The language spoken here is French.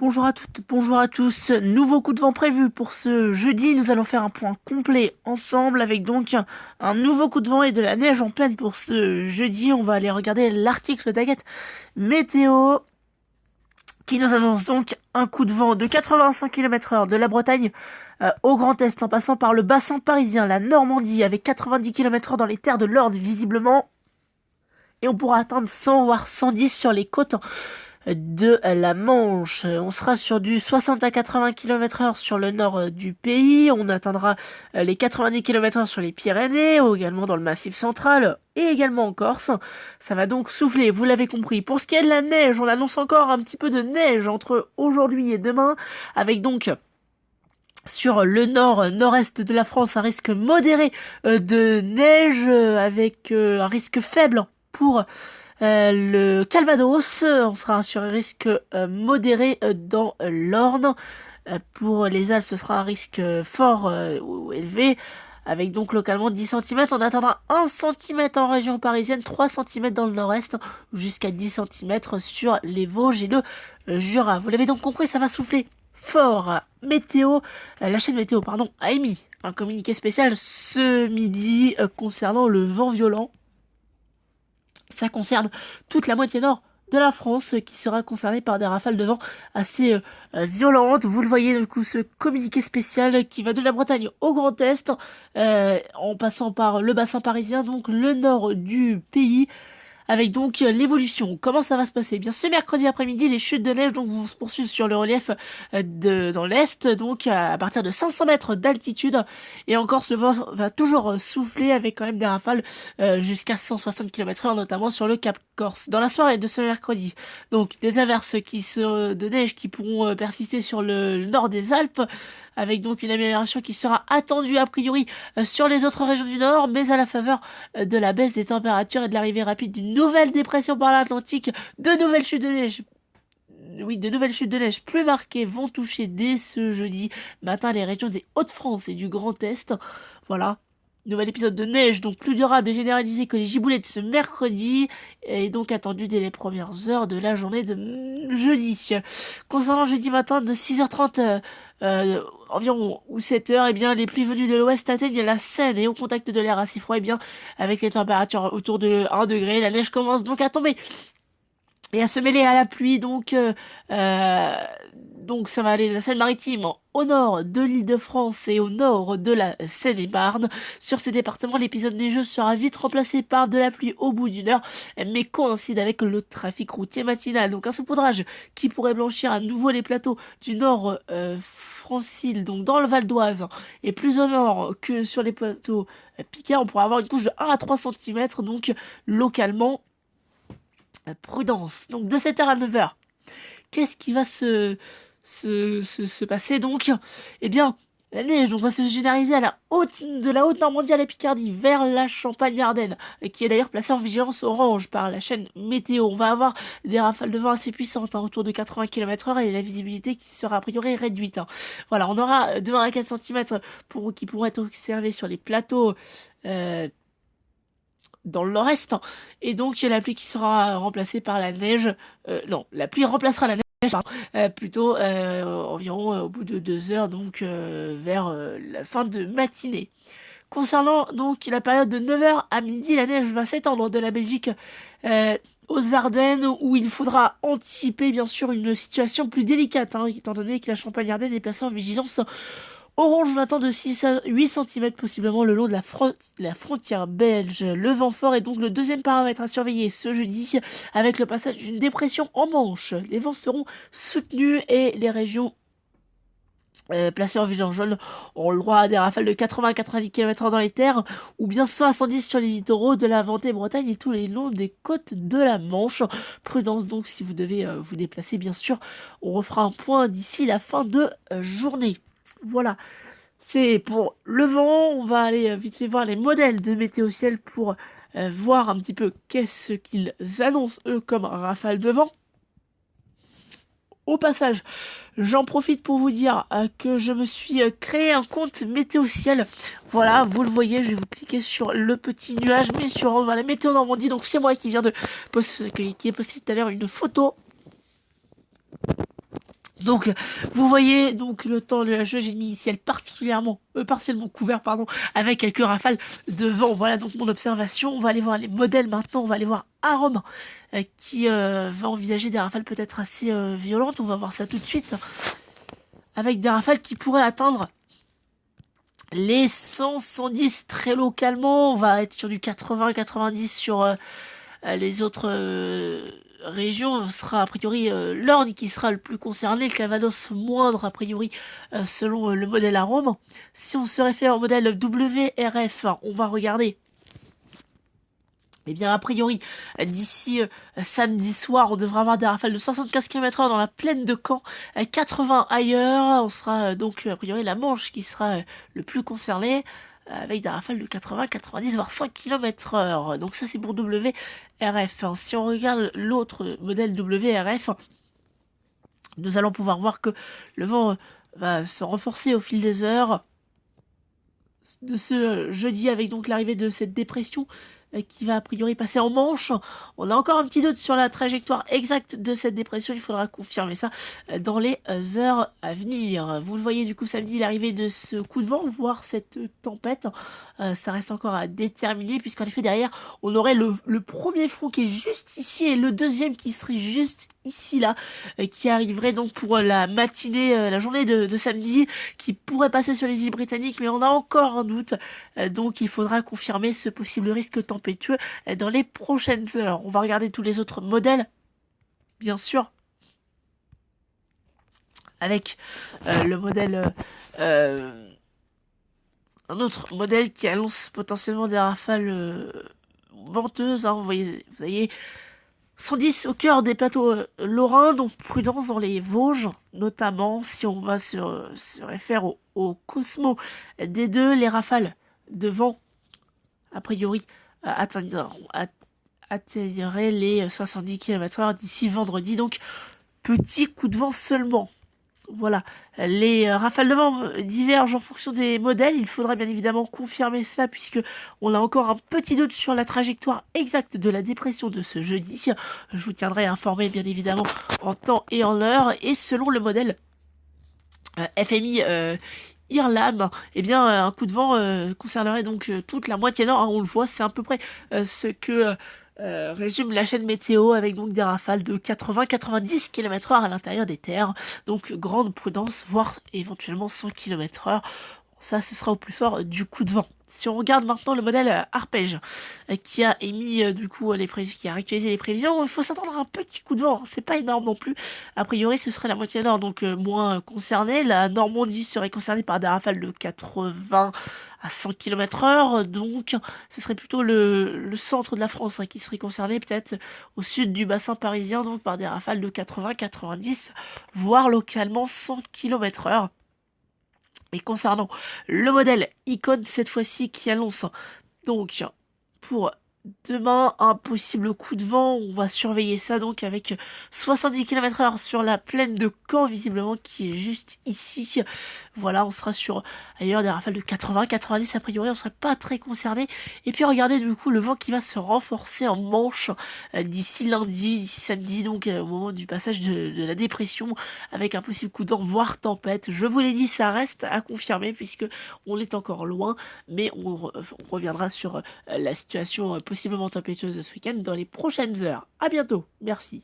Bonjour à toutes, bonjour à tous. Nouveau coup de vent prévu pour ce jeudi. Nous allons faire un point complet ensemble avec donc un nouveau coup de vent et de la neige en pleine pour ce jeudi. On va aller regarder l'article d'Agathe Météo qui nous annonce donc un coup de vent de 85 km/h de la Bretagne au Grand Est en passant par le bassin parisien, la Normandie avec 90 km/h dans les terres de l'Orne visiblement. Et on pourra atteindre 100 voire 110 sur les côtes de la Manche. On sera sur du 60 à 80 km/h sur le nord du pays. On atteindra les 90 km/h sur les Pyrénées, ou également dans le Massif central, et également en Corse. Ça va donc souffler, vous l'avez compris. Pour ce qui est de la neige, on annonce encore un petit peu de neige entre aujourd'hui et demain, avec donc sur le nord-est de la France un risque modéré de neige, avec un risque faible pour le Calvados. On sera sur un risque modéré dans l'Orne. Pour les Alpes, ce sera un risque fort ou élevé, avec donc localement 10 cm. On atteindra 1 cm en région parisienne, 3 cm dans le nord-est, jusqu'à 10 cm sur les Vosges et le Jura. Vous l'avez donc compris, ça va souffler fort. La chaîne météo, a émis un communiqué spécial ce midi concernant le vent violent. Ça concerne toute la moitié nord de la France qui sera concernée par des rafales de vent assez violentes. Vous le voyez, du coup, ce communiqué spécial qui va de la Bretagne au Grand Est, en passant par le bassin parisien, donc le nord du pays, avec donc l'évolution. Comment ça va se passer? Eh bien, ce mercredi après-midi, les chutes de neige donc vont se poursuivre sur le relief dans l'est, donc à partir de 500 mètres d'altitude. Et encore, ce vent va toujours souffler avec quand même des rafales jusqu'à 160 km/h, notamment sur le Cap Corse. Dans la soirée de ce mercredi, donc des averses de neige qui pourront persister sur le nord des Alpes, avec donc une amélioration qui sera attendue a priori sur les autres régions du nord, mais à la faveur de la baisse des températures et de l'arrivée rapide d'une nouvelle dépression par l'Atlantique, de nouvelles chutes de neige. Oui, de nouvelles chutes de neige plus marquées vont toucher dès ce jeudi matin les régions des Hauts-de-France et du Grand Est. Voilà. Nouvel épisode de neige, donc plus durable et généralisé que les giboulettes ce mercredi, est donc attendu dès les premières heures de la journée de jeudi. Concernant jeudi matin de 6h30 environ ou 7h, eh bien les pluies venues de l'ouest atteignent la Seine et au contact de l'air assez froid, eh bien avec les températures autour de 1 degré, la neige commence donc à tomber et à se mêler à la pluie, donc ça va aller de la Seine-Maritime au nord de l'Île-de-France et au nord de la Seine-et-Marne. Sur ces départements, l'épisode neigeux sera vite remplacé par de la pluie au bout d'une heure, mais coïncide avec le trafic routier matinal. Donc un saupoudrage qui pourrait blanchir à nouveau les plateaux du nord francile, donc dans le Val d'Oise, et plus au nord que sur les plateaux picards. On pourra avoir une couche de 1 à 3 cm, donc localement, prudence. Donc de 7h à 9h, qu'est-ce qui va se passer donc? Eh bien, la neige donc va se généraliser de la Haute-Normandie à la Picardie vers la Champagne-Ardenne, qui est d'ailleurs placée en vigilance orange par la chaîne météo. On va avoir des rafales de vent assez puissantes, autour de 80 km/h, et la visibilité qui sera a priori réduite. Voilà, on aura 2 à 4 cm qui pourront être observés sur les plateaux dans le nord-est, et donc il y a la pluie qui sera remplacée par la neige. Non, la pluie remplacera la neige, plutôt environ au bout de 2 heures, donc vers la fin de matinée. Concernant donc la période de 9h à midi, la neige va s'étendre de la Belgique aux Ardennes, où il faudra anticiper bien sûr une situation plus délicate, étant donné que la Champagne-Ardenne est placée en vigilance orange. On attend de 6 à 8 cm possiblement le long de la frontière belge. Le vent fort est donc le deuxième paramètre à surveiller ce jeudi, avec le passage d'une dépression en Manche. Les vents seront soutenus et les régions placées en vigilance jaune ont le droit à des rafales de 80 à 90 km/h dans les terres, ou bien 100 à 110 sur les littoraux de la Vendée-Bretagne et tous les longs des côtes de la Manche. Prudence donc si vous devez vous déplacer, bien sûr. On refera un point d'ici la fin de journée. Voilà, c'est pour le vent. On va aller vite fait voir les modèles de Météo Ciel pour voir un petit peu qu'est-ce qu'ils annoncent eux comme rafale de vent. Au passage, j'en profite pour vous dire que je me suis créé un compte Météo Ciel. Voilà, vous le voyez, je vais vous cliquer sur le petit nuage, mais sur la météo Normandie. Donc c'est moi qui viens qui ai posté tout à l'heure une photo Donc, vous voyez, donc le temps nuageux, j'ai mis ciel particulièrement, partiellement couvert, pardon, avec quelques rafales de vent. Voilà donc mon observation. On va aller voir les modèles maintenant. On va aller voir Arome, qui va envisager des rafales peut-être assez violentes. On va voir ça tout de suite. Avec des rafales qui pourraient atteindre les 100, 110 très localement. On va être sur du 80, 90 sur les autres régions. Ce sera a priori l'Orne qui sera le plus concerné, le Calvados moindre a priori selon le modèle Arome. Si on se réfère au modèle WRF, on va regarder. Eh bien, a priori, d'ici samedi soir, on devra avoir des rafales de 75 km/h dans la plaine de Caen, 80 ailleurs. On sera donc, a priori, la Manche qui sera le plus concernée, avec des rafales de 80, 90, voire 100 km/h. Donc ça, c'est pour WRF. Si on regarde l'autre modèle WRF, nous allons pouvoir voir que le vent va se renforcer au fil des heures de ce jeudi, avec donc l'arrivée de cette dépression qui va a priori passer en Manche. On a encore un petit doute sur la trajectoire exacte de cette dépression, il faudra confirmer ça dans les heures à venir. Vous le voyez du coup samedi, l'arrivée de ce coup de vent, voire cette tempête, ça reste encore à déterminer, puisqu'en effet derrière on aurait le premier front qui est juste ici et le deuxième qui serait juste ici là, qui arriverait donc pour la matinée, la journée de samedi, qui pourrait passer sur les îles britanniques, mais on a encore un doute, donc il faudra confirmer ce possible risque tempétueux dans les prochaines heures. On va regarder tous les autres modèles, bien sûr, avec le modèle, un autre modèle qui annonce potentiellement des rafales venteuses. Hein, vous voyez 110 au cœur des plateaux lorrains, donc prudence dans les Vosges, notamment si on va se réfère au Cosmo des deux, les rafales de vent, a priori, atteigneraient les 70 km/h d'ici vendredi, donc petit coup de vent seulement. Voilà, les rafales de vent divergent en fonction des modèles. Il faudra bien évidemment confirmer ça, puisque on a encore un petit doute sur la trajectoire exacte de la dépression de ce jeudi. Je vous tiendrai informé bien évidemment en temps et en heure. Et selon le modèle FMI Irlam, eh bien un coup de vent concernerait donc toute la moitié nord, hein, on le voit, c'est à peu près ce que résume la chaîne météo, avec donc des rafales de 80-90 km/h à l'intérieur des terres, donc grande prudence, voire éventuellement 100 km/h. Ça, ce sera au plus fort du coup de vent. Si on regarde maintenant le modèle Arpège, qui a émis du coup qui a actualisé les prévisions, il faut s'attendre à un petit coup de vent. C'est pas énorme non plus. A priori, ce serait la moitié nord, donc moins concernée. La Normandie serait concernée par des rafales de 80 à 100 km/h, donc ce serait plutôt le centre de la France qui serait concerné, peut-être au sud du bassin parisien, donc par des rafales de 80, 90, voire localement 100 km/h. Et concernant le modèle Icon, cette fois-ci, qui annonce donc pour demain un possible coup de vent, on va surveiller ça donc avec 70 km/h sur la plaine de Caen, visiblement, qui est juste ici. Voilà, on sera sur ailleurs des rafales de 80, 90, a priori on serait pas très concerné. Et puis regardez du coup le vent qui va se renforcer en Manche d'ici lundi, d'ici samedi, donc au moment du passage de la dépression, avec un possible coup de vent, voire tempête. Je vous l'ai dit, ça reste à confirmer puisque on est encore loin, mais on reviendra sur la situation possiblement tempétueuse de ce week-end dans les prochaines heures. À bientôt, merci.